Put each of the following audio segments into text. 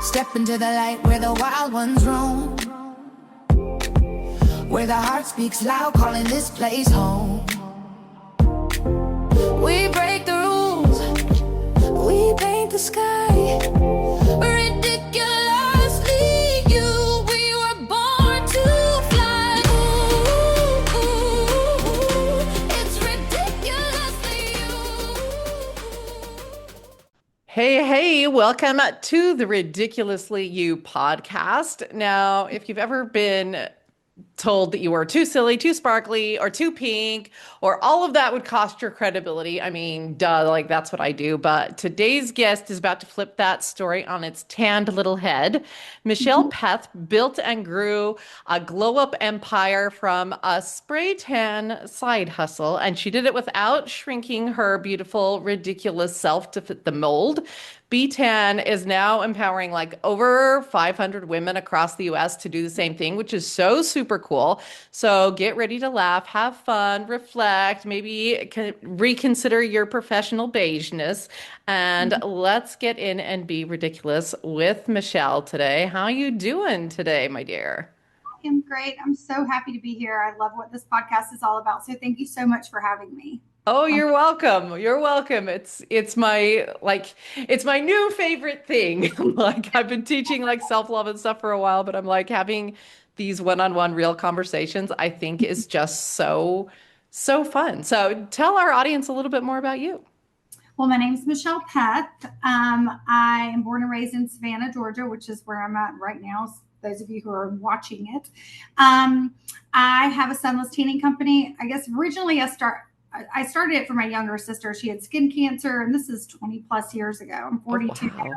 Step into the light where the wild ones roam, where the heart speaks loud, calling this place home. We break the rules, we paint the sky, ridiculously you, we were born to fly. Ooh, it's ridiculously you. Hey, welcome to the Ridiculously You podcast. Now, if you've ever been told that you were too silly, too sparkly, or too pink, or all of that would cost your credibility. I mean, duh, like that's what I do. But today's guest is about to flip that story on its tanned little head. Michelle Peth built and grew a glow up empire from a spray tan side hustle, and she did it without shrinking her beautiful, ridiculous self to fit the mold. BEETTAN is now empowering like over 500 women across the US to do the same thing, which is so super cool. So get ready to laugh, have fun, reflect, maybe reconsider your professional beigeness, and let's get in and be ridiculous with Michelle today. How you doing today, my dear? I'm great. I'm so happy to be here. I love what this podcast is all about. So thank you so much for having me. Oh, you're welcome. You're welcome. It's my it's my new favorite thing. Like I've been teaching like self-love and stuff for a while, but I'm like having these one-on-one real conversations, I think is just so fun. So tell our audience a little bit more about you. Well, my name is Michelle Peth. I am born and raised in Savannah, Georgia, which is where I'm at right now. Those of you who are watching it. I have a sunless tanning company. I guess originally I started it for my younger sister. She had skin cancer, and this is 20 plus years ago. I'm 42 now.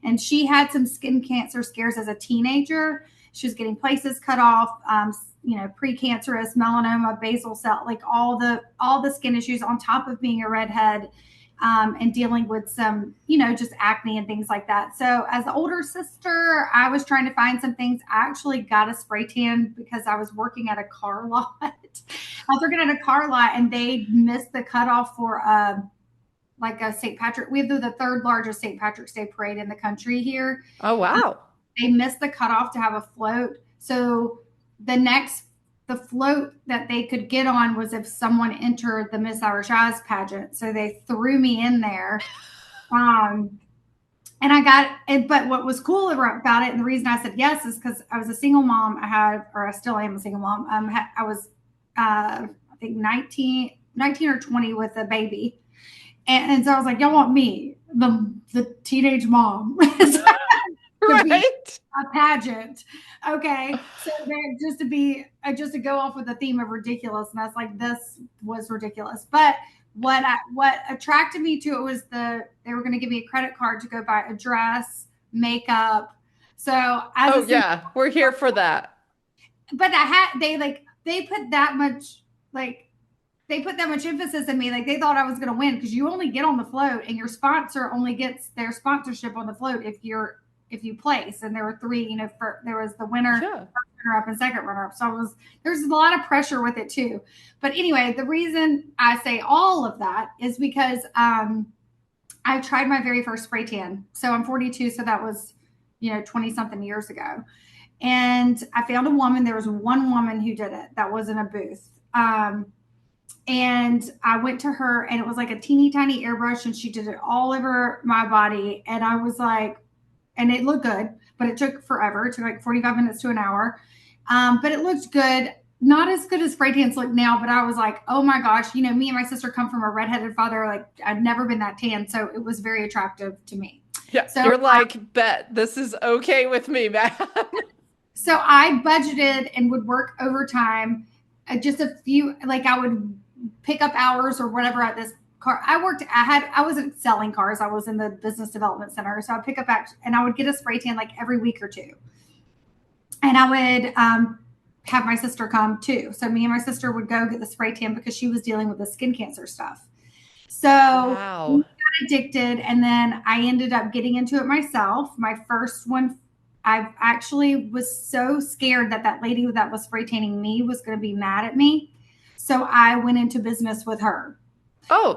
And she had some skin cancer scares as a teenager. She was getting places cut off, precancerous, melanoma, basal cell, like all the skin issues on top of being a redhead, and dealing with some, just acne and things like that. So as the older sister, I was trying to find some things. I actually got a spray tan because I was working at a car lot. I was working at a car lot and they missed the cutoff for like a St. Patrick. We have the third largest St. Patrick's Day parade in the country here. Oh, wow. They missed the cutoff to have a float. So the float that they could get on was if someone entered the Miss Irish Eyes pageant. So they threw me in there. And I got it. But what was cool about it, and the reason I said yes, is because I was a single mom. I still am a single mom. I was, I think 19 or 20 with a baby. And so I was like, y'all want me, the teenage mom. Right. A pageant. Okay. So just to go off with the theme of ridiculous. And I was like, this was ridiculous. But what attracted me to it was they were going to give me a credit card to go buy a dress, makeup. So we're here for that. But they put that much emphasis in me. Like they thought I was going to win because you only get on the float and your sponsor only gets their sponsorship on the float if you place. And there were three, there was the winner, Sure. first runner up and second runner up. So there's a lot of pressure with it too. But anyway, the reason I say all of that is because I tried my very first spray tan. So I'm 42. So that was, 20 something years ago. And I found a woman. There was one woman who did it. That was in a booth. And I went to her and it was like a teeny tiny airbrush and she did it all over my body. And I was like, and it looked good, but it took forever. It took like 45 minutes to an hour. But it looked good. Not as good as spray tans look now, but I was like, oh my gosh, me and my sister come from a redheaded father. Like I'd never been that tan. So it was very attractive to me. Yeah. So you're like, bet this is okay with me, man. So I budgeted and would work overtime. Just a few, like I would pick up hours or whatever at this car. I wasn't selling cars. I was in the business development center. So I'd pick up and I would get a spray tan like every week or two. And I would have my sister come too. So me and my sister would go get the spray tan because she was dealing with the skin cancer stuff. So Wow. we got addicted. And then I ended up getting into it myself. My first one, I actually was so scared that lady that was spray tanning me was going to be mad at me. So I went into business with her. Oh,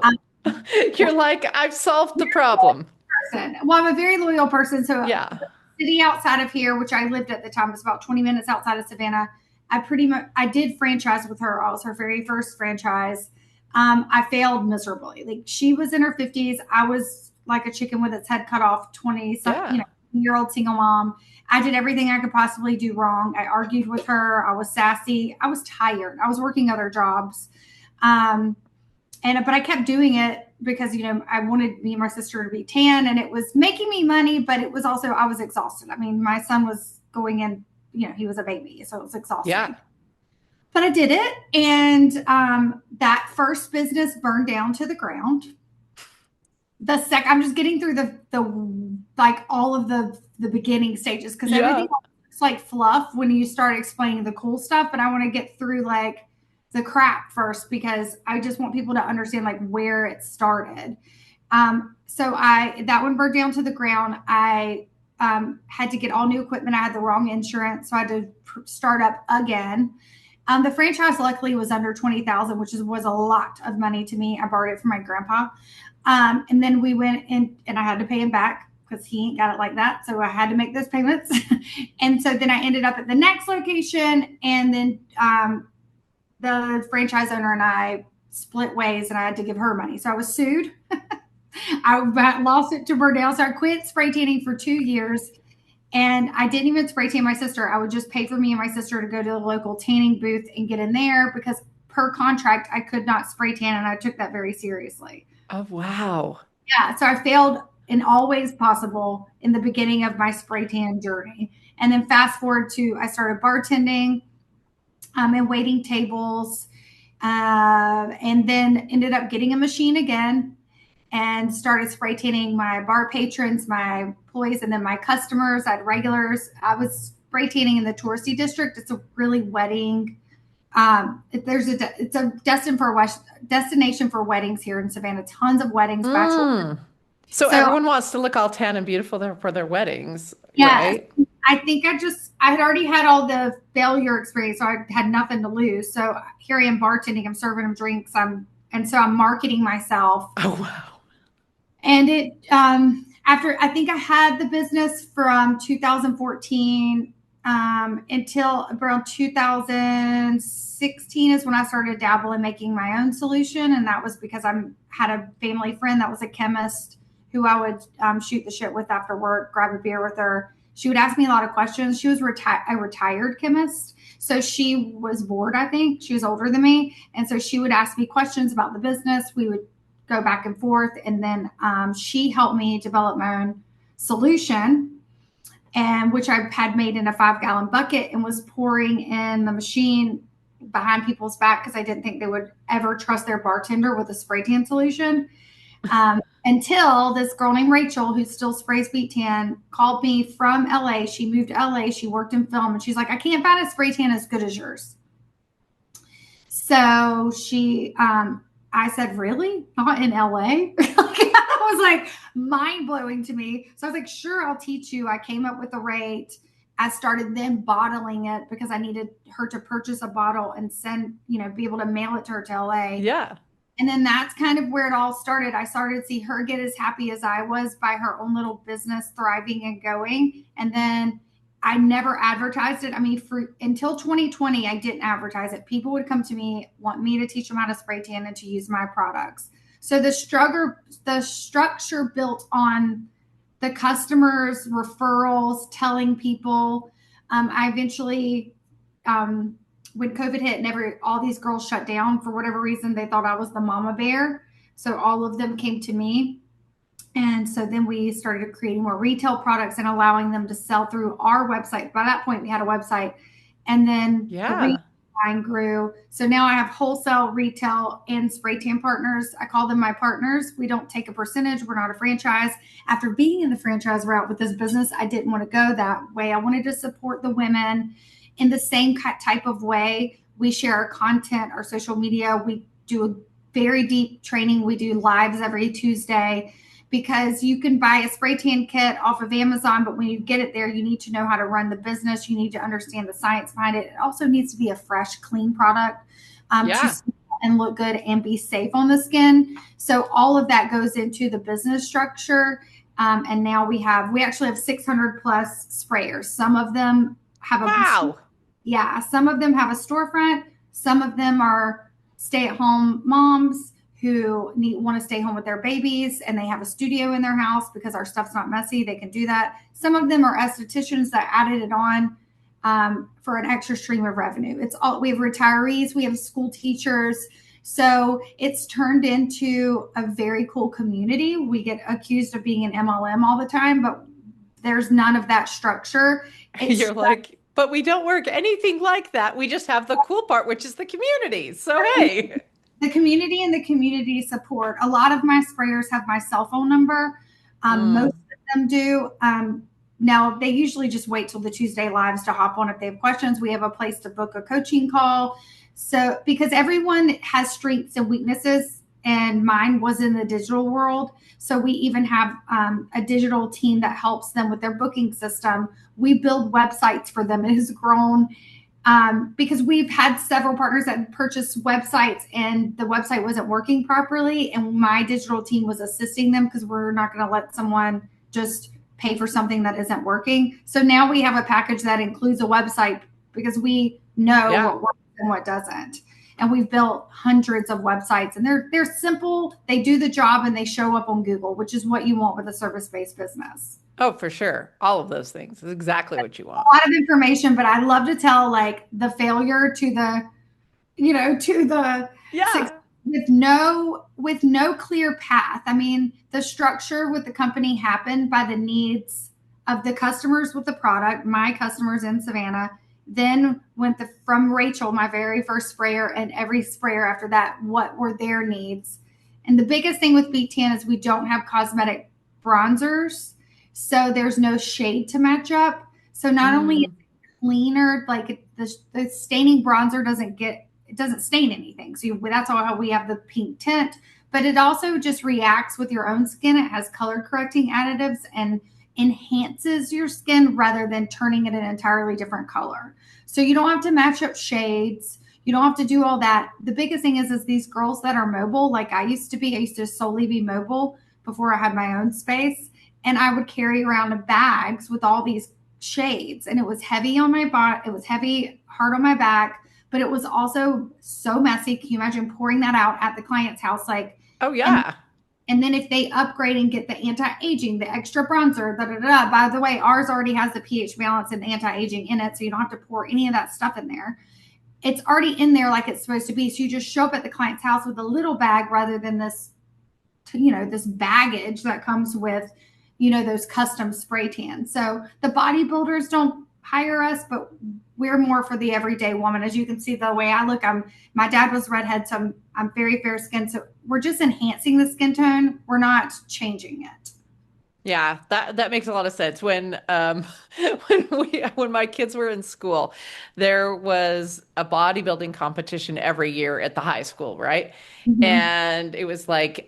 you're like, I've solved the problem. Well, I'm a very loyal person. So Yeah. city outside of here, which I lived at the time, was about 20 minutes outside of Savannah. I did franchise with her. I was her very first franchise. I failed miserably. Like, she was in her 50s. I was like a chicken with its head cut off, 20, year old single mom. I did everything I could possibly do wrong. I argued with her. I was sassy. I was tired. I was working other jobs. But I kept doing it because, I wanted me and my sister to be tan, and it was making me money, but it was also, I was exhausted. I mean, my son was going in, he was a baby, so it was exhausting. Yeah. But I did it. And that first business burned down to the ground. I'm just getting through all of the beginning stages, because everything looks like fluff when you start explaining the cool stuff. But I want to get through like the crap first, because I just want people to understand like where it started. So that one burned down to the ground. I had to get all new equipment. I had the wrong insurance, so I had to start up again. The franchise luckily was under $20,000, which was a lot of money to me. I borrowed it from my grandpa. And then we went in, and I had to pay him back because he ain't got it like that. So I had to make those payments. And so then I ended up at the next location, and then the franchise owner and I split ways, and I had to give her money. So I was sued. I lost it to Burdell. So I quit spray tanning for 2 years, and I didn't even spray tan my sister. I would just pay for me and my sister to go to the local tanning booth and get in there, because per contract, I could not spray tan, and I took that very seriously. Oh, wow. Yeah. So I failed in all ways possible in the beginning of my spray tan journey. And then fast forward to, I started bartending and waiting tables, and then ended up getting a machine again and started spray tanning my bar patrons, my employees, and then my customers. I had regulars. I was spray tanning in the touristy district. It's a really wedding. It's a destination for weddings here in Savannah. Tons of weddings. So everyone wants to look all tan and beautiful there for their weddings. Yeah. Right? I think I had already had all the failure experience, so I had nothing to lose. So here I am bartending. I'm serving them drinks. I'm marketing myself. Oh, wow. And it, after, I think I had the business from 2014 until around 2016 is when I started dabbling making my own solution. And that was because I had a family friend that was a chemist who I would shoot the shit with after work, grab a beer with her. She would ask me a lot of questions. She was a retired chemist. So she was bored, I think. She was older than me. And so she would ask me questions about the business. We would go back and forth. And then she helped me develop my own solution, and which I had made in a 5-gallon bucket and was pouring in the machine behind people's back, because I didn't think they would ever trust their bartender with a spray tan solution. Until this girl named Rachel, who still sprays beet tan, called me from LA. She moved to LA. She worked in film, and she's like, I can't find a spray tan as good as yours. So I said, really? Not in LA? That was like mind blowing to me. So I was like, sure, I'll teach you. I came up with a rate. I started then bottling it, because I needed her to purchase a bottle and send, be able to mail it to her to LA. Yeah. And then that's kind of where it all started. I started to see her get as happy as I was by her own little business thriving and going. And then I never advertised it. I mean, until 2020, I didn't advertise it. People would come to me, want me to teach them how to spray tan and to use my products. So the structure built on the customers, referrals, telling people. I eventually, when COVID hit and all these girls shut down for whatever reason, they thought I was the mama bear. So all of them came to me. And so then we started creating more retail products and allowing them to sell through our website. By that point, we had a website. And then the retail line grew. So now I have wholesale, retail, and spray tan partners. I call them my partners. We don't take a percentage. We're not a franchise. After being in the franchise route with this business, I didn't want to go that way. I wanted to support the women in the same type of way. We share our content, our social media. We do a very deep training. We do lives every Tuesday, because you can buy a spray tan kit off of Amazon, but when you get it there, you need to know how to run the business. You need to understand the science behind it. It also needs to be a fresh, clean product to smell and look good and be safe on the skin. So all of that goes into the business structure. And now we actually have 600 plus sprayers. Some of them have Wow. some of them have a storefront. Some of them are stay-at-home moms who want to stay home with their babies, and they have a studio in their house because our stuff's not messy. They can do that. Some of them are estheticians that added it on for an extra stream of revenue. We have retirees, we have school teachers. So it's turned into a very cool community. We get accused of being an MLM all the time, but there's none of that structure. You're like, but we don't work anything like that. We just have the cool part, which is the community. So, hey. The community and the community support. A lot of my sprayers have my cell phone number. Most of them do. Now, they usually just wait till the Tuesday lives to hop on if they have questions. We have a place to book a coaching call. So, because everyone has strengths and weaknesses, and mine was in the digital world. So we even have a digital team that helps them with their booking system. We build websites for them. It has grown because we've had several partners that purchased websites and the website wasn't working properly. And my digital team was assisting them because we're not going to let someone just pay for something that isn't working. So now we have a package that includes a website because we know what works and what doesn't. And we've built hundreds of websites, and they're simple. They do the job and they show up on Google, which is what you want with a service-based business. Oh, for sure. All of those things is exactly what you want. A lot of information, but I love to tell like the failure to the, with no clear path. I mean, the structure with the company happened by the needs of the customers with the product, my customers in Savannah. Then went from Rachel, my very first sprayer, and every sprayer after that, what were their needs? And the biggest thing with BEETTAN is we don't have cosmetic bronzers. So there's no shade to match up. So not only is it cleaner, like the staining bronzer doesn't stain anything. So that's how we have the pink tint, but it also just reacts with your own skin. It has color correcting additives and enhances your skin rather than turning it an entirely different color. So you don't have to match up shades. You don't have to do all that. The biggest thing is these girls that are mobile, like I used to solely be mobile before I had my own space. And I would carry around bags with all these shades, and it was heavy on my body. It was heavy, hard on my back, but it was also so messy. Can you imagine pouring that out at the client's house? Like, oh yeah. And then if they upgrade and get the anti-aging, the extra bronzer, by the way, ours already has the pH balance and the anti-aging in it. So you don't have to pour any of that stuff in there. It's already in there like it's supposed to be. So you just show up at the client's house with a little bag rather than this, this baggage that comes with, those custom spray tans. So the bodybuilders don't hire us, but we're more for the everyday woman. As you can see, the way I look, my dad was redhead, so I'm very fair skinned. So we're just enhancing the skin tone. We're not changing it. Yeah, that makes a lot of sense. When when my kids were in school, there was a bodybuilding competition every year at the high school, right? Mm-hmm. And it was like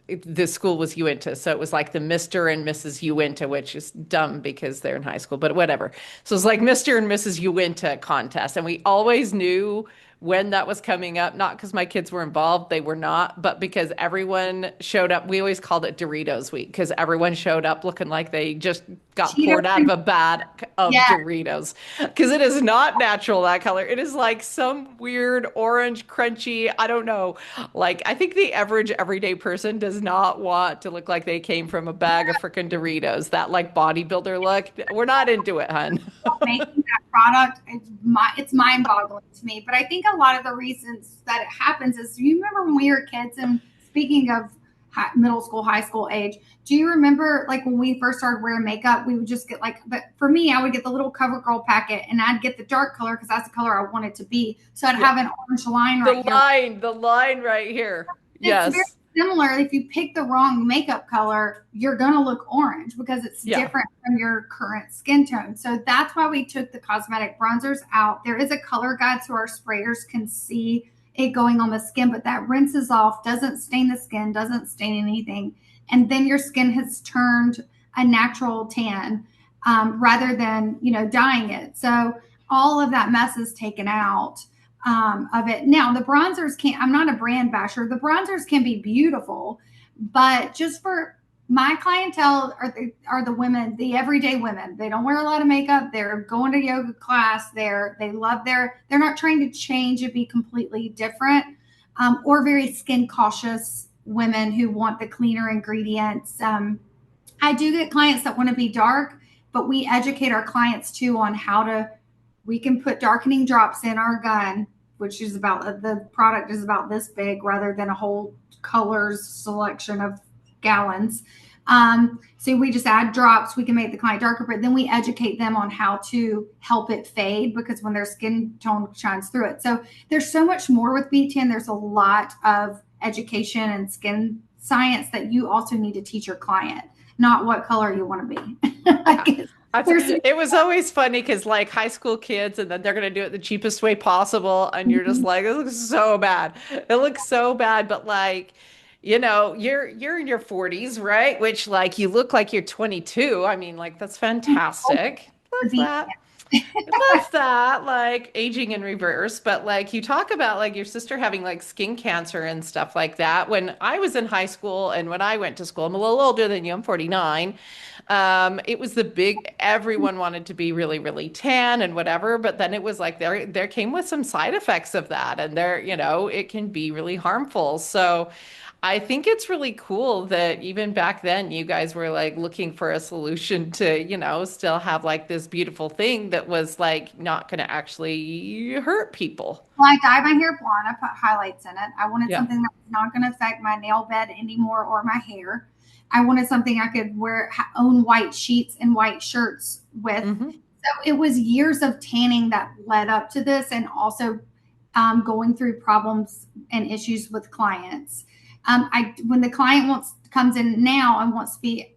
the school was Uinta, so it was like the Mr. and Mrs. Uinta, which is dumb because they're in high school, but whatever. So it's like Mr. and Mrs. Uinta contest, and we always knew when that was coming up, not because my kids were involved, they were not, but because everyone showed up. We always called it Doritos week because everyone showed up looking like they just got poured out of a bag of Doritos, because it is not natural, that color. It is like some weird orange crunchy, I don't know. Like, I think the average everyday person does not want to look like they came from a bag of freaking Doritos, that like bodybuilder look. We're not into it, hun. Making that product, it's mind-boggling to me. But I think a lot of the reasons that it happens is, you remember when we were kids, and speaking of middle school, high school age, do you remember like when we first started wearing makeup, we would just get but for me, I would get the little CoverGirl packet, and I'd get the dark color because that's the color I wanted to be. So I'd have an orange line the line right here. Yes. Very similar. If you pick the wrong makeup color, you're going to look orange because it's different from your current skin tone. So that's why we took the cosmetic bronzers out. There is a color guide so our sprayers can see it going on the skin, but that rinses off, doesn't stain the skin, doesn't stain anything. And then your skin has turned a natural tan rather than, dyeing it. So all of that mess is taken out of it. Now, the bronzers I'm not a brand basher. The bronzers can be beautiful, but just for My clientele are the women, the everyday women. They don't wear a lot of makeup. They're going to yoga class. They love they're not trying to change and be completely different, or very skin cautious women who want the cleaner ingredients. I do get clients that want to be dark, but we educate our clients too on how to. We can put darkening drops in our gun, which is about the product is about this big rather than a whole colors selection of gallons. So we just add drops. We can make the client darker, but then we educate them on how to help it fade because when their skin tone shines through it. So there's so much more with BEETTAN. There's a lot of education and skin science that you also need to teach your client, not what color you want to be. It was always funny because like high school kids, and then they're gonna do it the cheapest way possible, and you're just like, it looks so bad. It looks so bad, but like, you're in your 40s, right? Which like you look like you're 22. I mean, like that's fantastic. Love that. Love that, like aging in reverse. But like you talk about like your sister having like skin cancer and stuff like that. When I was in high school and when I went to school, I'm a little older than you, I'm 49. It was the big, everyone wanted to be really, really tan and whatever. But then it was like there came with some side effects of that. And it can be really harmful. So I think it's really cool that even back then you guys were like looking for a solution to, still have like this beautiful thing that was like not going to actually hurt people. Well, I dyed my hair blonde. I put highlights in it. I wanted Yeah. something that was not going to affect my nail bed anymore or my hair. I wanted something I could own white sheets and white shirts with. Hmm. So it was years of tanning that led up to this, and also going through problems and issues with clients. When the client comes in now and wants to be,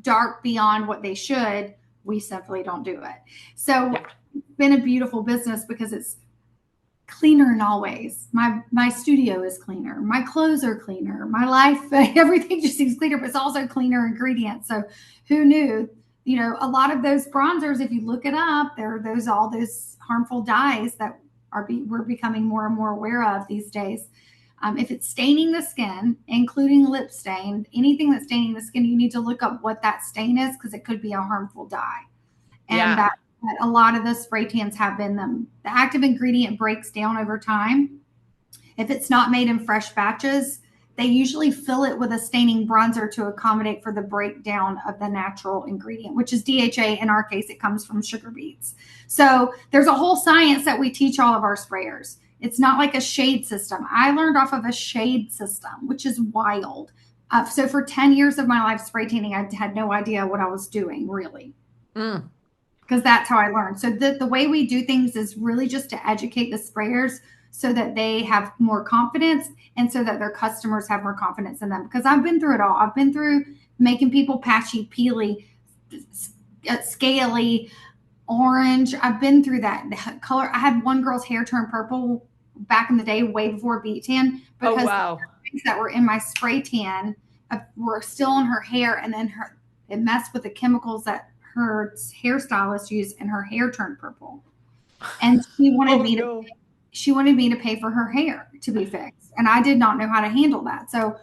dark beyond what they should, we simply don't do it. So Yeah. it's been a beautiful business because it's cleaner in all ways. My studio is cleaner. My clothes are cleaner. My life, everything just seems cleaner, but it's also cleaner ingredients. So who knew? A lot of those bronzers, if you look it up, there are all those harmful dyes that we're becoming more and more aware of these days. If it's staining the skin, including lip stain, anything that's staining the skin, you need to look up what that stain is because it could be a harmful dye. And Yeah. that a lot of the spray tans have been them. The active ingredient breaks down over time. If it's not made in fresh batches, they usually fill it with a staining bronzer to accommodate for the breakdown of the natural ingredient, which is DHA. In our case, it comes from sugar beets. So there's a whole science that we teach all of our sprayers. It's not like a shade system. I learned off of a shade system, which is wild. So for 10 years of my life spray tanning, I had no idea what I was doing, really. Mm. Because that's how I learned. So the way we do things is really just to educate the sprayers so that they have more confidence and so that their customers have more confidence in them. Because I've been through it all. I've been through making people patchy, peely, scaly, orange. I've been through that. The color. I had one girl's hair turn purple back in the day, way before BEETTAN, Oh, because wow. the things that were in my spray tan were still in her hair, and then it messed with the chemicals that her hairstylist used, and her hair turned purple. And she wanted Oh, me no. to pay for her hair to be fixed, and I did not know how to handle that. So,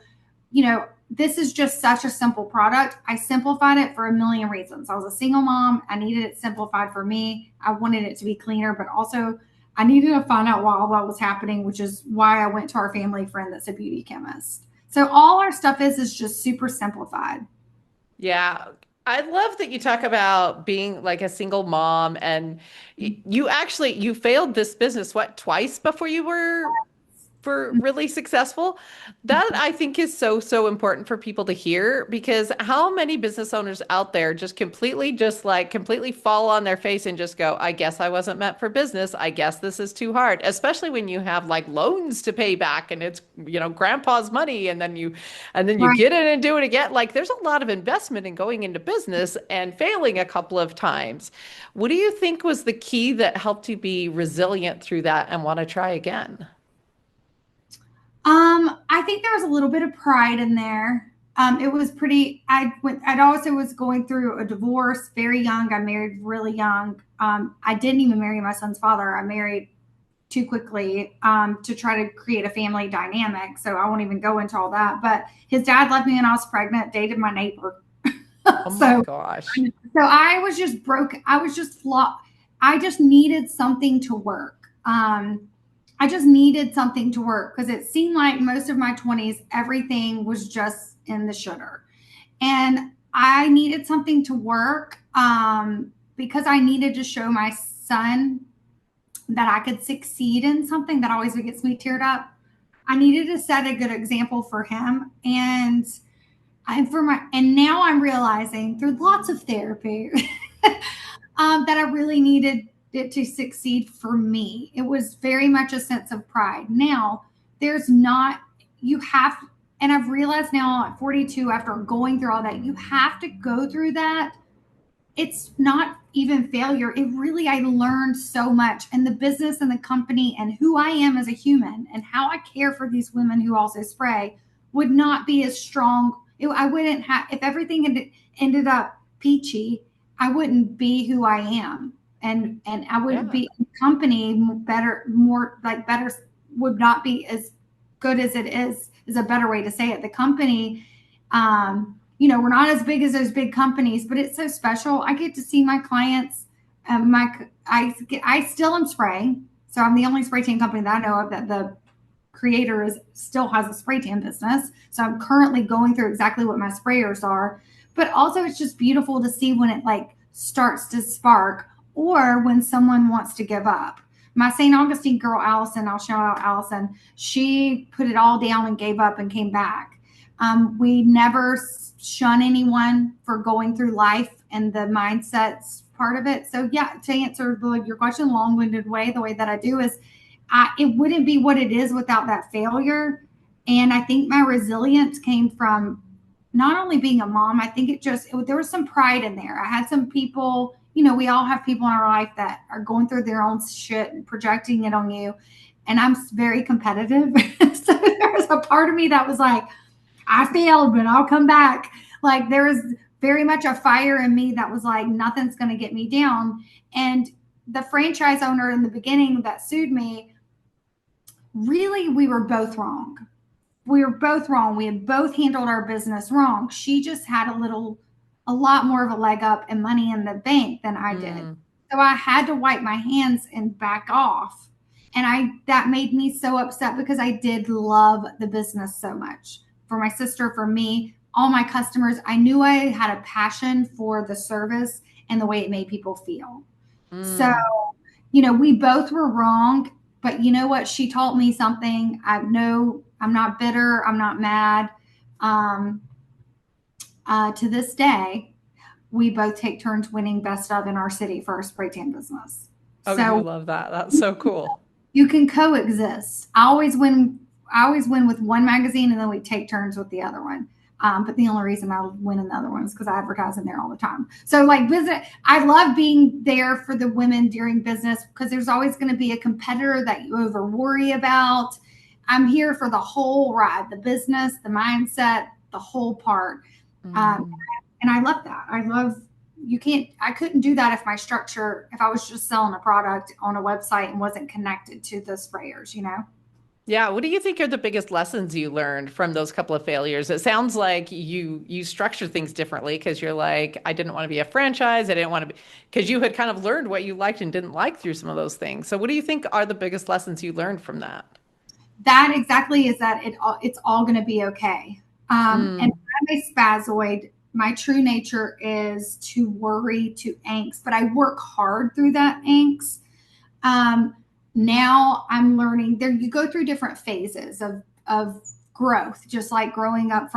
this is just such a simple product. I simplified it for a million reasons. I was a single mom. I needed it simplified for me. I wanted it to be cleaner, but also I needed to find out why all that was happening, which is why I went to our family friend that's a beauty chemist. So all our stuff is just super simplified. Yeah. I love that you talk about being like a single mom and you failed this business, what, twice before you were really successful. That I think is so, so important for people to hear because how many business owners out there completely fall on their face and just go, I guess I wasn't meant for business. I guess this is too hard, especially when you have like loans to pay back and it's, grandpa's money and then you Right. get in and do it again. Like there's a lot of investment in going into business and failing a couple of times. What do you think was the key that helped you be resilient through that and want to try again? I think there was a little bit of pride in there. It was pretty. I also was going through a divorce very young. I married really young. I didn't even marry my son's father. I married too quickly to try to create a family dynamic. So I won't even go into all that. But his dad left me when I was pregnant, dated my neighbor. Oh my gosh. So I was just broke. I was just flawed. I just needed something to work. I just needed something to work because it seemed like most of my 20s, everything was just in the shitter. And I needed something to work because I needed to show my son that I could succeed in something that always gets me teared up. I needed to set a good example for him. And now I'm realizing through lots of therapy that I really needed it to succeed for me. It was very much a sense of pride. Now, there's not, you have, and I've realized now at 42, after going through all that, you have to go through that. It's not even failure. It really, I learned so much, and the business and the company and who I am as a human and how I care for these women who also spray would not be as strong. I wouldn't have, if everything had ended up peachy, I wouldn't be who I am. And I wouldn't be company better, more like better would not be as good as it is a better way to say it. The company, we're not as big as those big companies, but it's so special. I get to see my clients. I still am spraying. So I'm the only spray tan company that I know of that the creator still has a spray tan business. So I'm currently going through exactly what my sprayers are, but also it's just beautiful to see when it like starts to spark or when someone wants to give up. My St. Augustine girl, Allison, I'll shout out Allison. She put it all down and gave up and came back. We never shun anyone for going through life and the mindsets part of it. So yeah, to answer your question, long-winded way, the way that I do is it wouldn't be what it is without that failure. And I think my resilience came from not only being a mom, I think there was some pride in there. I had some people, we all have people in our life that are going through their own shit and projecting it on you. And I'm very competitive. So there was a part of me that was like, I failed, but I'll come back. Like there was very much a fire in me that was like, nothing's going to get me down. And the franchise owner in the beginning that sued me, really, we were both wrong. We were both wrong. We had both handled our business wrong. She just had a lot more of a leg up and money in the bank than I did. So I had to wipe my hands and back off. And that made me so upset because I did love the business so much. For my sister, for me, all my customers, I knew I had a passion for the service and the way it made people feel. So, we both were wrong, but you know what? She taught me something. I know I'm not bitter. I'm not mad. To this day, we both take turns winning best of in our city for our spray tan business. Oh, so you love that. That's so cool. You can coexist. I always win with one magazine and then we take turns with the other one. But the only reason I win in the other one is because I advertise in there all the time. So like business, I love being there for the women during business because there's always going to be a competitor that you over worry about. I'm here for the whole ride, the business, the mindset, the whole part. And I love that. I couldn't do that if I was just selling a product on a website and wasn't connected to the sprayers, Yeah. What do you think are the biggest lessons you learned from those couple of failures? It sounds like you structure things differently because you're like, I didn't want to be a franchise. I didn't want to be, because you had kind of learned what you liked and didn't like through some of those things. So what do you think are the biggest lessons you learned from that? That exactly is that it's all going to be okay. And I'm a spazoid. My true nature is to worry, to angst, but I work hard through that angst. Now I'm learning there. You go through different phases of growth, just like growing up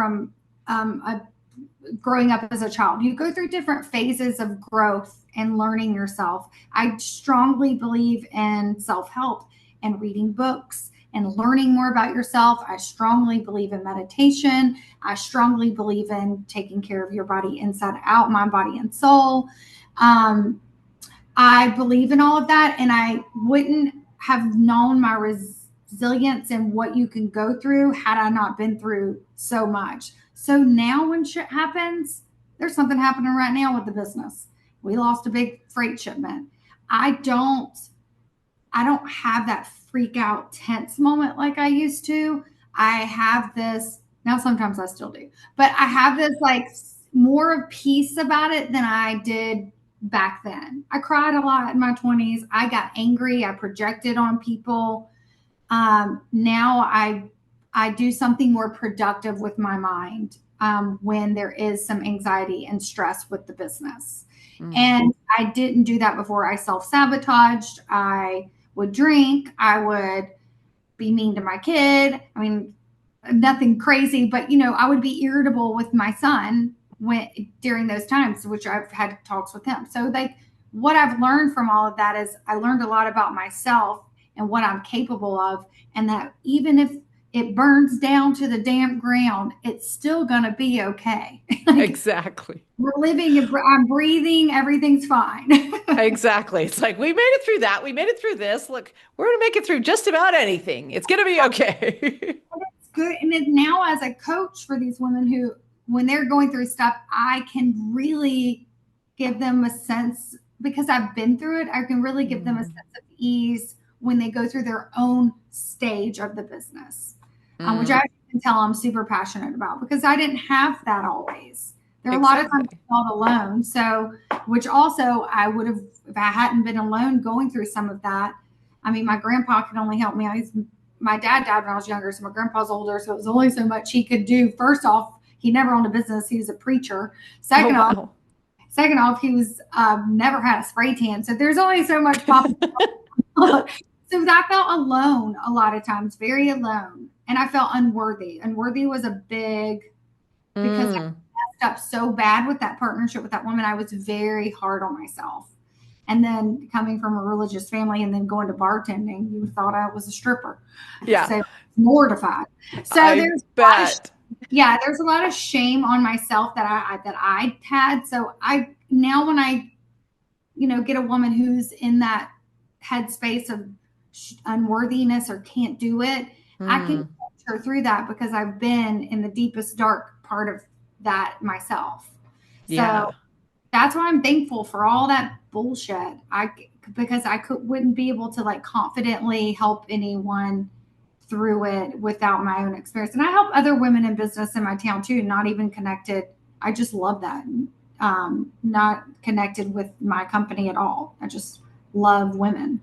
as a child. You go through different phases of growth and learning yourself. I strongly believe in self-help and reading books and learning more about yourself. I strongly believe in meditation. I strongly believe in taking care of your body inside out, mind, body, and soul. I believe in all of that, and I wouldn't have known my resilience and what you can go through had I not been through so much. So now when shit happens, there's something happening right now with the business. We lost a big freight shipment. I don't I don't have that freak out tense moment like I used to. I have this now, sometimes I still do, but I have this like more of peace about it than I did back then. I cried a lot in my 20s. I got angry. I projected on people. Now I do something more productive with my mind when there is some anxiety and stress with the business. And I didn't do that before. I self-sabotaged. I would drink. I would be mean to my kid. I mean, nothing crazy, but I would be irritable with my son when during those times, which I've had talks with him. So like what I've learned from all of that is I learned a lot about myself and what I'm capable of, and that even if it burns down to the damp ground, it's still going to be okay. Like, Exactly. we're living, I'm breathing, everything's fine. Exactly. It's like, we made it through that. We made it through this. Look, we're going to make it through just about anything. It's going to be okay. It's good. And then now as a coach for these women who, when they're going through stuff, I can really give them a sense, because I've been through it, I can really give them a sense of ease when they go through their own stage of the business, which I can tell I'm super passionate about, because I didn't have that always. There are a lot of times I felt alone. So, which also I would have, if I hadn't been alone going through some of that. I mean, my grandpa could only help me. My dad died when I was younger, so my grandpa's older, so it was only so much he could do. First off, he never owned a business. He was a preacher. Second off, he was never had a spray tan. So there's only so much pop. So I felt alone a lot of times, very alone. And I felt unworthy. Unworthy was a big, because I messed up so bad with that partnership with that woman. I was very hard on myself. And then coming from a religious family and then going to bartending, you thought I was a stripper. Yeah. So mortified. So there's a lot of shame on myself that I had. So I now when I get a woman who's in that headspace of unworthiness or can't do it, I can coach her through that, because I've been in the deepest dark part of that myself. So that's why I'm thankful for all that bullshit. Because I wouldn't be able to like confidently help anyone through it without my own experience. And I help other women in business in my town too, not even connected. I just love that. Not connected with my company at all. I just love women.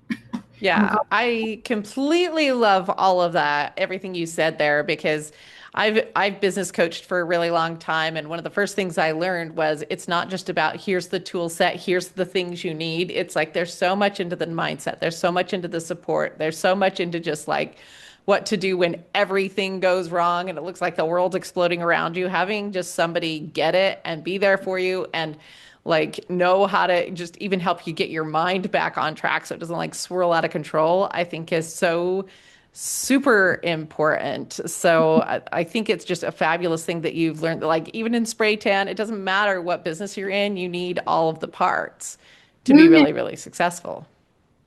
Yeah, I completely love all of that, everything you said there, because I've business coached for a really long time, and one of the first things I learned was it's not just about here's the tool set, here's the things you need. It's like there's so much into the mindset, there's so much into the support, there's so much into just like what to do when everything goes wrong and it looks like the world's exploding around you. Having just somebody get it and be there for you and like know how to just even help you get your mind back on track so it doesn't like swirl out of control, I think is so super important. So I think it's just a fabulous thing that you've learned. Like even in spray tan, it doesn't matter what business you're in, you need all of the parts to be really, really successful.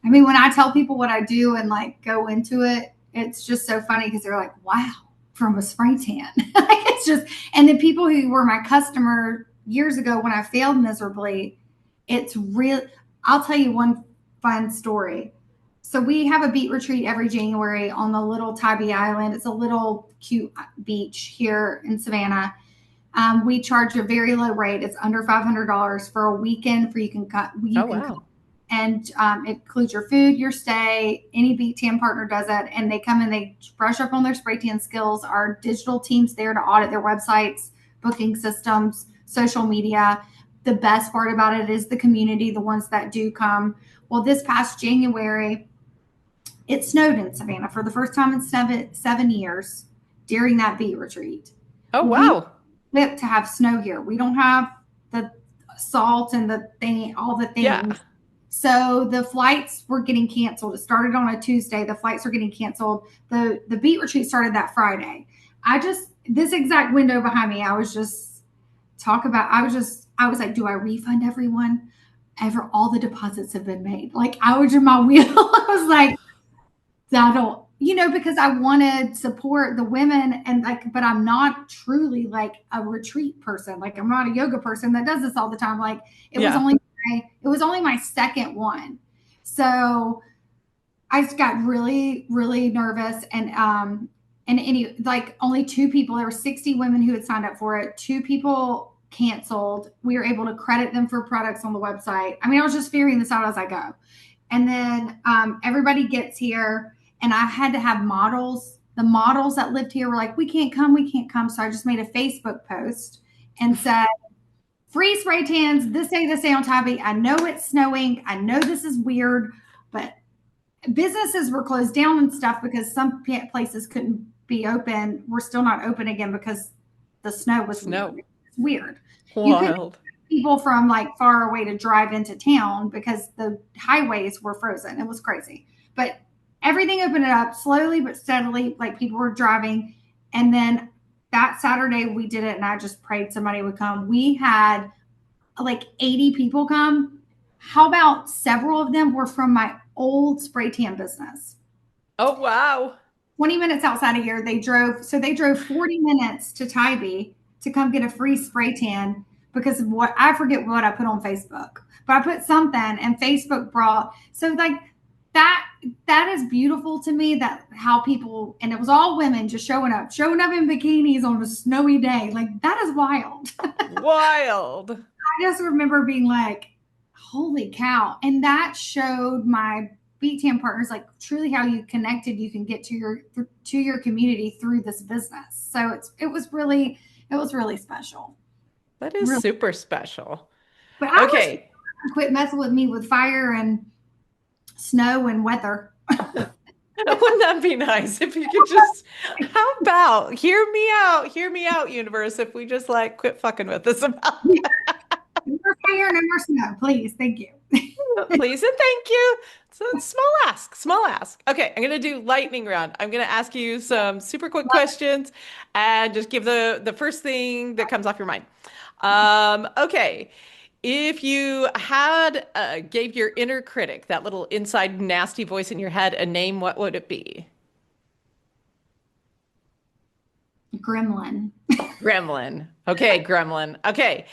I mean, when I tell people what I do and like go into it, it's just so funny because they're like, wow, from a spray tan. Like it's just, and the people who were my customer years ago when I failed miserably, it's real. I'll tell you one fun story. So we have a beet retreat every January on the little Tybee Island. It's a little cute beach here in Savannah. We charge a very low rate. It's under $500 for a weekend for you can cut. And it includes your food, your stay. Any BEETTAN partner does that, and they come and they brush up on their spray tan skills. Our digital team's there to audit their websites, booking systems, social media. The best part about it is the community, the ones that do come. Well, this past January, it snowed in Savannah for the first time in seven years during that beet retreat. Oh, wow. We have to have snow here. We don't have the salt and the thing, all the things. Yeah. So the flights were getting canceled. It started on a Tuesday. The flights were getting canceled. The beet retreat started that Friday. This exact window behind me, I was like, do I refund everyone? All the deposits have been made. Like I was in my wheel. I was like, because I wanted support the women and like, but I'm not truly like a retreat person. Like I'm not a yoga person that does this all the time. Like it was only my second one. So I just got really, really nervous and any like only two people, there were 60 women who had signed up for it. Two people canceled. We were able to credit them for products on the website. I mean, I was just figuring this out as I go. And then everybody gets here and I had to have models. The models that lived here were like, we can't come, we can't come. So I just made a Facebook post and said, free spray tans this day on Tybee. I know it's snowing. I know this is weird, but businesses were closed down and stuff because some places couldn't be open. We're still not open again because the snow was weird. You couldn't Wild. get people from like far away to drive into town because the highways were frozen. It was crazy. But everything opened it up slowly but steadily. Like people were driving. And then that Saturday we did it and I just prayed somebody would come. We had like 80 people come. How about several of them were from my old spray tan business? Oh, wow. 20 minutes outside of here. They drove 40 minutes to Tybee to come get a free spray tan because of what I forget what I put on Facebook, but I put something and Facebook brought, so like that is beautiful to me, that how people, and it was all women just showing up in bikinis on a snowy day. Like that is wild. Wild. I just remember being like, holy cow. And that showed my BEETTAN partners like truly how you connected, you can get to your community through this business. So it was really special. That is Really. super special. But I wish Okay. people quit messing with me with fire and snow and weather. Wouldn't that be nice if you could just, how about hear me out, universe, if we just like quit fucking with us about No more fire, no more snow, please. Thank you. please and thank you. So it's small ask, small ask. Okay, I'm gonna do lightning round. I'm gonna ask you some super quick questions and just give the first thing that comes off your mind. Okay. If you had gave your inner critic, that little inside nasty voice in your head, a name, what would it be? Gremlin. Gremlin. Okay, Gremlin. Okay.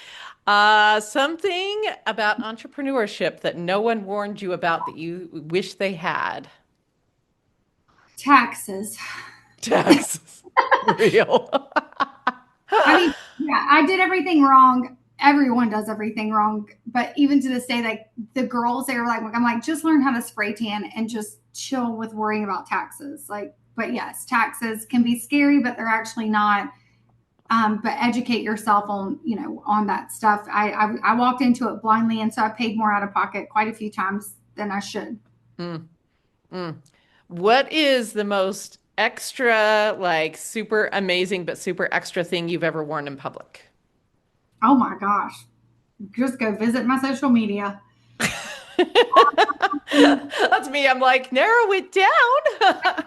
Something about entrepreneurship that no one warned you about that you wish they had. Taxes. Taxes. Real. I mean, yeah, I did everything wrong. Everyone does everything wrong. But even to this day, like the girls, they were like, I'm like, just learn how to spray tan and just chill with worrying about taxes. Like, but yes, taxes can be scary, but they're actually not. But educate yourself on, on that stuff. I walked into it blindly, and so I paid more out of pocket quite a few times than I should. Mm, mm. What is the most extra, like super amazing but super extra thing you've ever worn in public? Oh my gosh. Just go visit my social media. That's me. I'm like, narrow it down.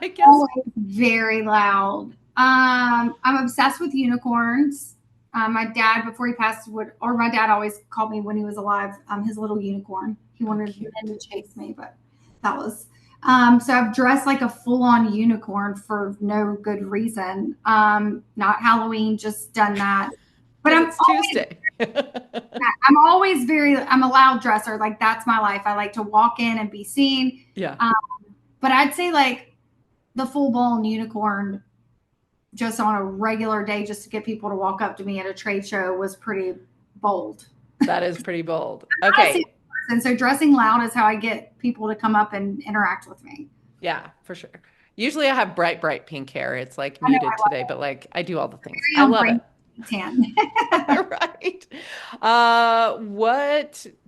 I guess. Always very loud. I'm obsessed with unicorns. My dad, before he passed, my dad always called me when he was alive, his little unicorn. He wanted Cute. him to chase me, but that was, so I've dressed like a full on unicorn for no good reason. Not Halloween, just done that. But It's Tuesday. I'm a loud dresser. Like that's my life. I like to walk in and be seen. Yeah. But I'd say like the full blown unicorn just on a regular day, just to get people to walk up to me at a trade show, was pretty bold. That is pretty bold. Okay. And so dressing loud is how I get people to come up and interact with me. Yeah, for sure. Usually I have bright, bright pink hair. It's like muted today, but like I do all the things. I love it. Tan. Right.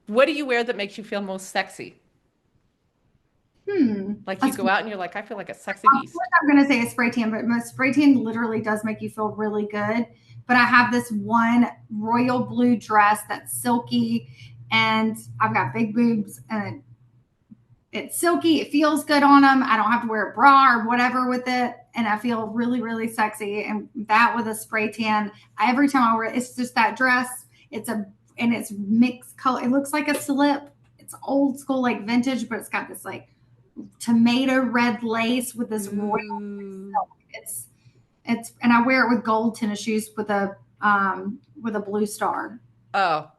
What do you wear that makes you feel most sexy? Like you go out and you're like, I feel like a sexy beast. I'm going to say a spray tan, but my spray tan literally does make you feel really good. But I have this one royal blue dress that's silky, and I've got big boobs, and it's silky. It feels good on them. I don't have to wear a bra or whatever with it, and I feel really, really sexy. And that with a spray tan, every time I wear it, it's just that dress. It's mixed color. It looks like a slip. It's old school, like vintage, but it's got this like tomato red lace with this royal silk. It's and I wear it with gold tennis shoes with a blue star. Oh,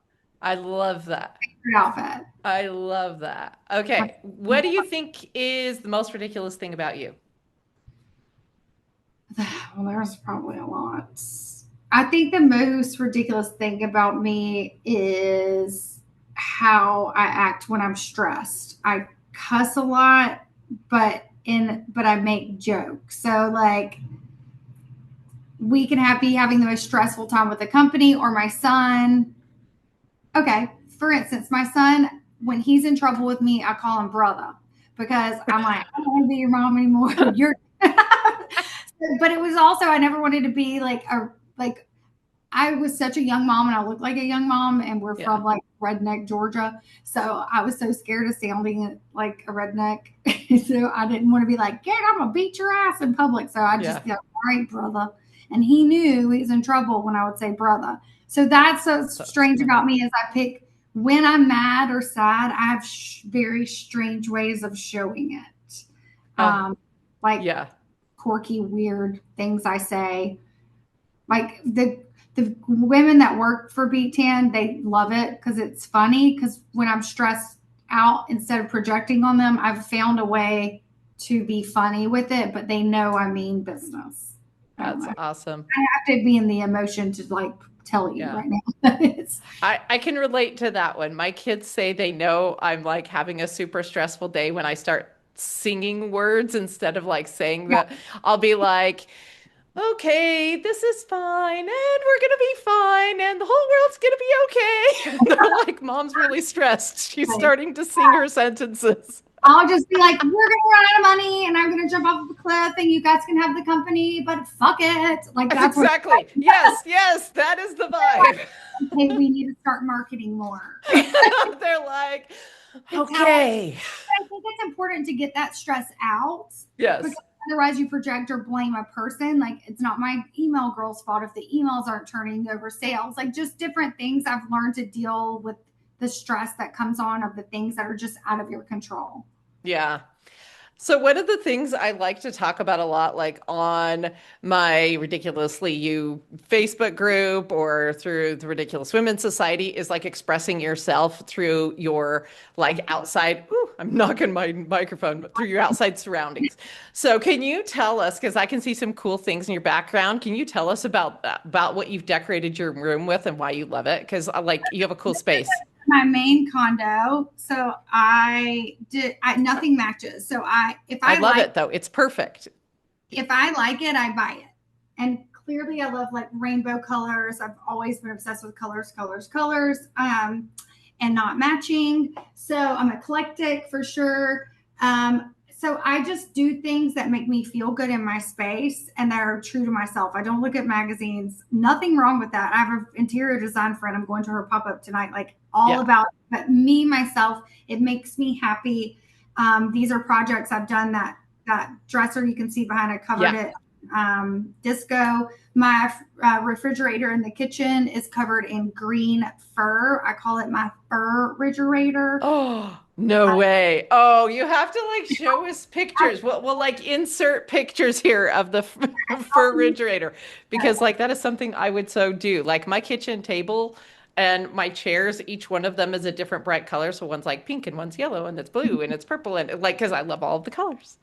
I love that. Favorite outfit. I love that. Okay. What do you think is the most ridiculous thing about you? Well, there's probably a lot. I think the most ridiculous thing about me is how I act when I'm stressed. I cuss a lot, but I make jokes. So like we can be having the most stressful time with the company or my son. Okay, for instance, my son, when he's in trouble with me, I call him brother because I'm like, I don't want to be your mom anymore. You're but it was also I never wanted to be like I was such a young mom and I looked like a young mom and we're Yeah. from like redneck Georgia. So I was so scared of sounding like a redneck. So I didn't want to be like, yeah, I'm gonna beat your ass in public. So I just Yeah. go, all right, brother. And he knew he was in trouble when I would say brother. So that's so So strange funny. about me is I pick when I'm mad or sad, I have very strange ways of showing it. Oh, Like yeah. quirky, weird things I say. Like the women that work for BEETTAN, they love it because it's funny. Because when I'm stressed out, instead of projecting on them, I've found a way to be funny with it, but they know I mean business. I don't That's know. awesome. I have to be in the emotion to like tell you Yeah. right now. It's I can relate to that one. My kids say they know I'm like having a super stressful day when I start singing words instead of like saying yeah, that. I'll be like, okay, this is fine, and we're gonna be fine, and the whole world's gonna be okay. And they're like, Mom's really stressed. She's like, starting to sing her sentences. I'll just be like, we're gonna run out of money and I'm gonna jump off the cliff and you guys can have the company, but fuck it. Like That's that's what exactly. Yes, yes, that is the vibe. okay, we need to start marketing more. They're like, It's how okay. I think it's important to get that stress out because Yes. otherwise you project or blame a person. Like it's not my email girl's fault if the emails aren't turning over sales. Like just different things I've learned to deal with the stress that comes on of the things that are just out of your control. Yeah. So one of the things I like to talk about a lot, like on my Ridiculously You Facebook group or through the Ridiculous Women Society, is like expressing yourself through your like outside. Ooh, I'm knocking my microphone, but through your outside surroundings. So can you tell us, because I can see some cool things in your background, can you tell us about what you've decorated your room with and why you love it? Because like you have a cool space. My main condo. So I nothing matches. So I love it though. It's perfect. if I like it, I buy it. And clearly I love like rainbow colors. I've always been obsessed with colors, and not matching. So I'm eclectic for sure. So I just do things that make me feel good in my space and that are true to myself. I don't look at magazines. Nothing wrong with that. I have an interior design friend. I'm going to her pop up tonight, like all Yeah. about but me myself. It makes me happy. These are projects I've done that dresser you can see behind I covered Yeah. it disco. My refrigerator in the kitchen is covered in green fur. I call it my fur refrigerator. Oh, no way. Oh, you have to like show us pictures. We'll like insert pictures here of the fur refrigerator because like that is something I would so do. Like my kitchen table and my chairs, each one of them is a different bright color. So one's like pink and one's yellow and it's blue and it's purple and like because I love all of the colors.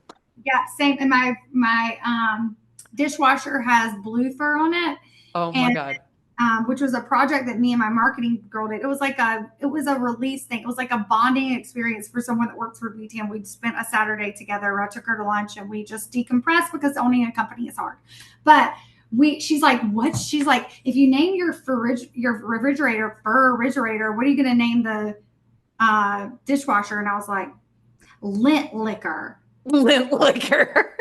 Yeah, same. And my dishwasher has blue fur on it, Oh my and God. which was a project that me and my marketing girl did. It was a release thing. It was like a bonding experience for someone that works for BT. And we spent a Saturday together. I took her to lunch and we just decompressed because owning a company is hard. But she's like, what? She's like, if you name your refrigerator fur refrigerator, what are you going to name the dishwasher? And I was like, lint liquor. Lint liquor.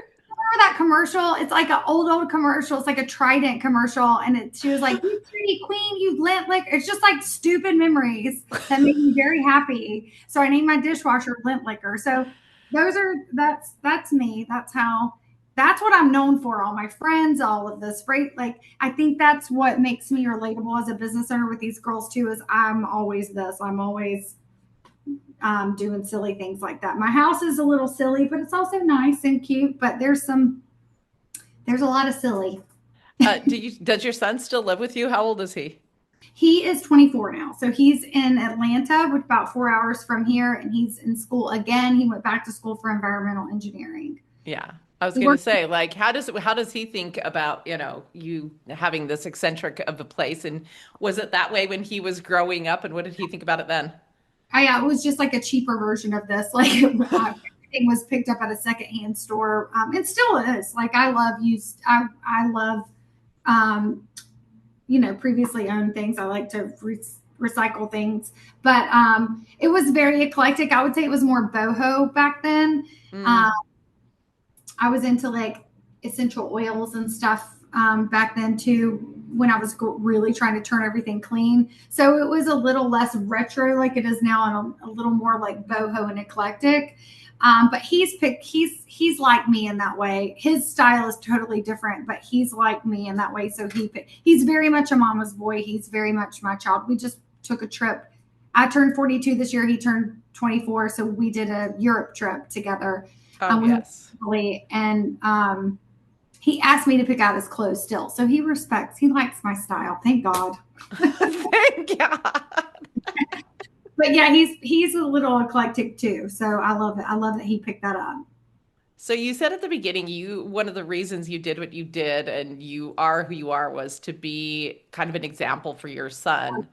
Remember that commercial? It's like an old commercial. It's like a Trident commercial, and she was like, "You pretty queen, you lint liquor." It's just like stupid memories that make me very happy. So I named my dishwasher Lint Liquor. So that's me. That's what I'm known for. All my friends, all of the spray. Like I think that's what makes me relatable as a business owner with these girls too. Is I'm always this. I'm always doing silly things like that. My house is a little silly, but it's also nice and cute. But there's a lot of silly. Does your son still live with you? How old is he? He is 24 now. So he's in Atlanta, with about 4 hours from here, and he's in school again. He went back to school for environmental engineering. Yeah. I was He going to works say, like, how does he think about, you having this eccentric of a place? And was it that way when he was growing up? And what did he think about it then? it was just like a cheaper version of this. Like everything was picked up at a secondhand store. It still is. Like I love used. I love, previously owned things. I like to recycle things, but it was very eclectic. I would say it was more boho back then. Mm. I was into like essential oils and stuff back then too, when I was really trying to turn everything clean. So it was a little less retro like it is now, and a little more like boho and eclectic. But he's like me in that way. His style is totally different, but he's like me in that way. So he's very much a mama's boy. He's very much my child. We just took a trip. I turned 42 this year. He turned 24. So we did a Europe trip together. Oh, We went yes. to Italy, and he asked me to pick out his clothes still. So he likes my style. Thank God. Thank God. But yeah, he's a little eclectic too. So I love it. I love that he picked that up. So you said at the beginning, one of the reasons you did what you did and you are who you are was to be kind of an example for your son.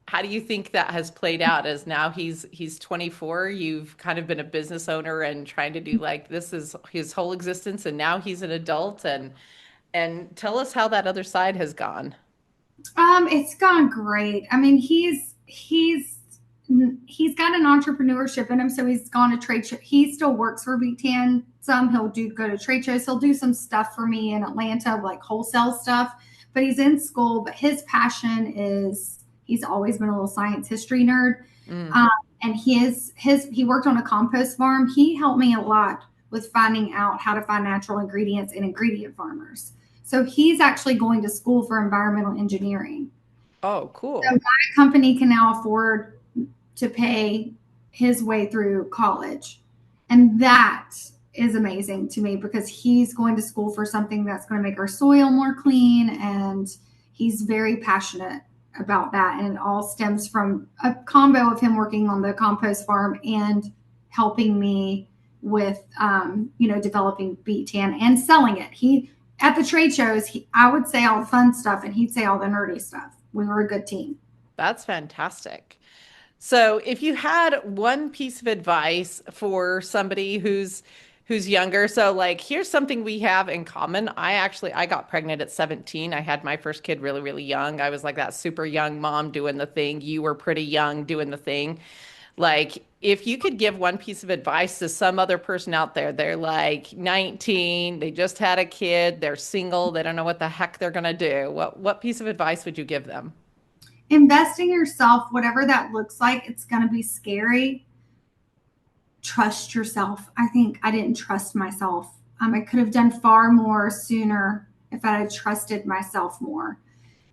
How do you think that has played out as now he's 24, you've kind of been a business owner and trying to do like this is his whole existence and now he's an adult and tell us how that other side has gone. It's gone great. I mean, he's got an entrepreneurship in him, so he's gone to trade show. He still works for BEETTAN. He'll go to trade shows. He'll do some stuff for me in Atlanta, like wholesale stuff. But he's in school. But his passion is he's always been a little science history nerd. Mm. And he worked on a compost farm. He helped me a lot with finding out how to find natural ingredients in ingredient farmers. So he's actually going to school for environmental engineering. Oh, So cool. my company can now afford to pay his way through college. And that is amazing to me because he's going to school for something that's going to make our soil more clean. And he's very passionate about that. And it all stems from a combo of him working on the compost farm and helping me with, developing BEETTAN and selling it. At the trade shows, I would say all the fun stuff and he'd say all the nerdy stuff. We were a good team. That's fantastic. So, if you had one piece of advice for somebody who's younger, so like here's something we have in common. I got pregnant at 17. I had my first kid really, really young. I was like that super young mom doing the thing. You were pretty young doing the thing. Like, if you could give one piece of advice to some other person out there, they're like 19, they just had a kid, they're single, they don't know what the heck they're gonna do. What piece of advice would you give them? Invest in yourself, whatever that looks like. It's going to be scary. Trust yourself. I think I didn't trust myself. I could have done far more sooner if I had trusted myself more.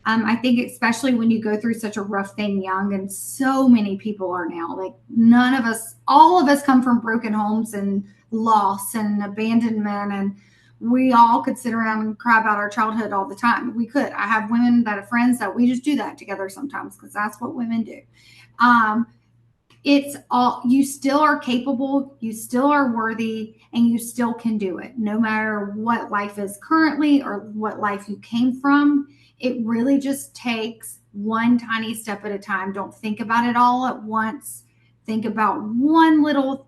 I think especially when you go through such a rough thing young, and so many people are now, like none of us, all of us come from broken homes and loss and abandonment, and we all could sit around and cry about our childhood all the time. We could. I have women that are friends that we just do that together sometimes because that's what women do. Um, it's all, you still are capable, you still are worthy, and you still can do it no matter what life is currently or what life you came from. It really just takes one tiny step at a time. Don't think about it all at once. Think about one little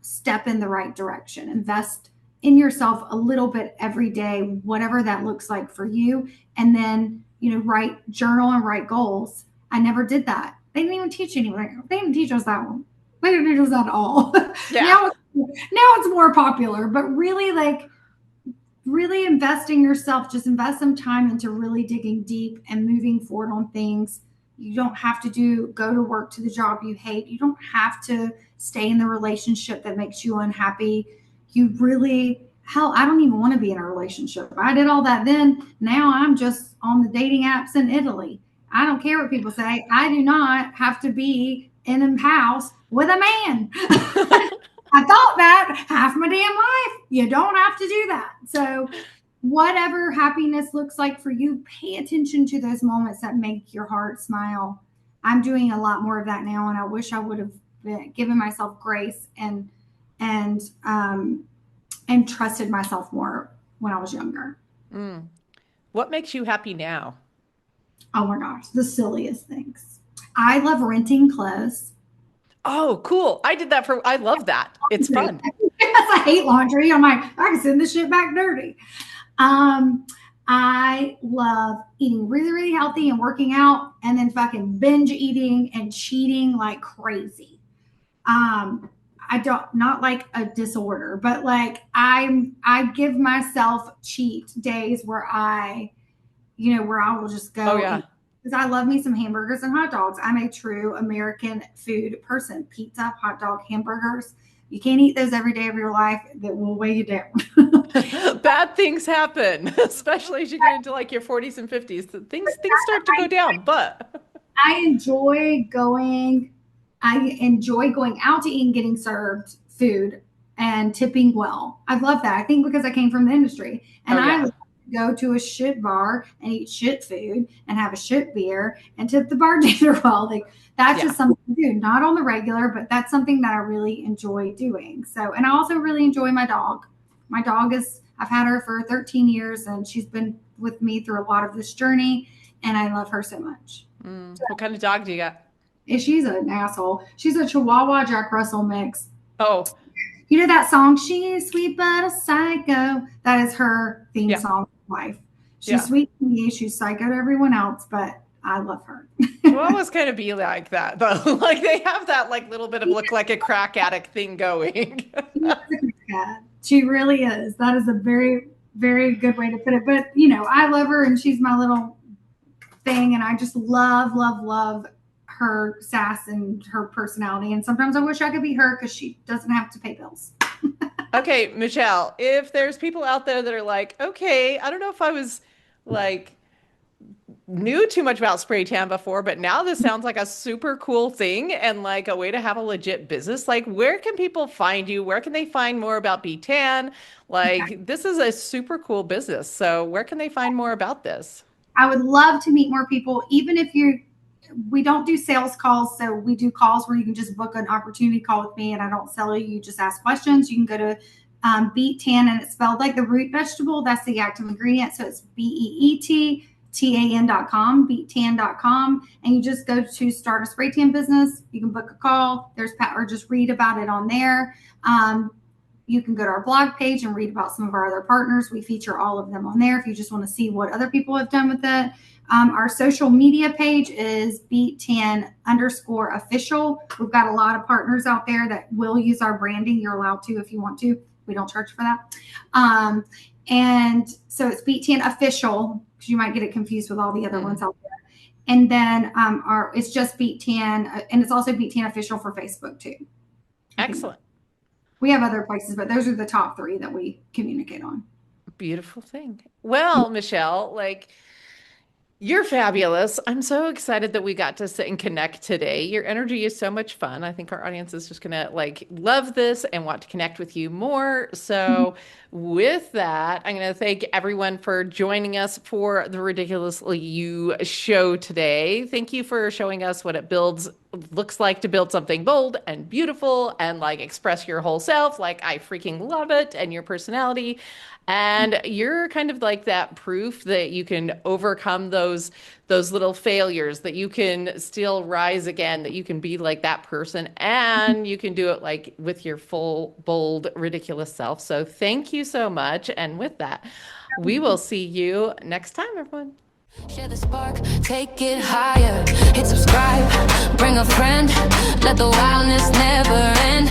step in the right direction. Invest in yourself a little bit every day, whatever that looks like for you. And then, write, journal and write goals. I never did that. They didn't even teach anyone. They didn't teach us that one. They didn't teach us that at all. Yeah. now it's more popular, but really invest in yourself. Just invest some time into really digging deep and moving forward on things. You don't have to go to work to the job you hate. You don't have to stay in the relationship that makes you unhappy. I don't even want to be in a relationship. I did all that then. Now I'm just on the dating apps in Italy. I don't care what people say. I do not have to be in a house with a man. I thought that half my damn life. You don't have to do that. So whatever happiness looks like for you, pay attention to those moments that make your heart smile. I'm doing a lot more of that now, and I wish I would have given myself grace and and trusted myself more when I was younger. Mm. What makes you happy now? Oh my gosh, the silliest things. I love renting clothes. Oh, cool. I love that. It's fun. Because I hate laundry. I'm like, I can send this shit back dirty. I love eating really, really healthy and working out and then fucking binge eating and cheating like crazy. I don't, not like a disorder, but like I give myself cheat days where where I will just go. Oh, yeah. Because I love me some hamburgers and hot dogs. I'm a true American food person. Pizza, hot dog, hamburgers. You can't eat those every day of your life. That will weigh you down. Bad things happen, especially as you get into like your 40s and 50s. Things start to go down, but I enjoy going out to eat and getting served food and tipping well. I love that. I think because I came from the industry and I go to a shit bar and eat shit food and have a shit beer and tip the bartender well. Like that's just something to do, not on the regular, but that's something that I really enjoy doing. So, and I also really enjoy my dog. My dog I've had her for 13 years and she's been with me through a lot of this journey and I love her so much. What kind of dog do you got? She's an asshole. She's a Chihuahua Jack Russell mix. Oh, you know that song, She is Sweet But a Psycho? That is her theme song life. She's sweet to me, she's psycho to everyone else, but I love her. Chihuahuas kind of be like that though. Like they have that like little bit of look like a crack addict thing going. She really is. That is a very, very good way to put it. But I love her and she's my little thing and I just love, love, love her sass and her personality. And sometimes I wish I could be her because she doesn't have to pay bills. Okay, Michelle, if there's people out there that are like, okay, I don't know if I was like knew too much about spray tan before, but now this sounds like a super cool thing and like a way to have a legit business. Like, where can people find you? Where can they find more about BEETTAN? Like, this is a super cool business. So where can they find more about this? I would love to meet more people, even if we don't do sales calls. So we do calls where you can just book an opportunity call with me and I don't sell you. You just ask questions. You can go to BEETTAN and it's spelled like the root vegetable. That's the active ingredient. So it's BEETTAN.com, BEETTAN.com. And you just go to start a spray tan business. You can book a call. Or just read about it on there. You can go to our blog page and read about some of our other partners. We feature all of them on there if you just want to see what other people have done with it. Our social media page is BEETTAN_official. We've got a lot of partners out there that will use our branding. You're allowed to if you want to. We don't charge for that. And so it's BEETTAN official because you might get it confused with all the other ones out there. And then it's just BEETTAN, and it's also BEETTAN official for Facebook too. Excellent. We have other places, but those are the top 3 that we communicate on. Beautiful thing. Well, Michelle, like you're fabulous. I'm so excited that we got to sit and connect today. Your energy is so much fun. I think our audience is just going to like love this and want to connect with you more. So with that, I'm going to thank everyone for joining us for the Ridiculously You show today. Thank you for showing us what it looks like to build something bold and beautiful and like express your whole self. Like I freaking love it, and your personality. And you're kind of like that proof that you can overcome those little failures, that you can still rise again, that you can be like that person, and you can do it like with your full, bold, ridiculous self. So thank you so much. And with that, we will see you next time, everyone. Share the spark, take it higher. Hit subscribe, bring a friend. Let the wildness never end.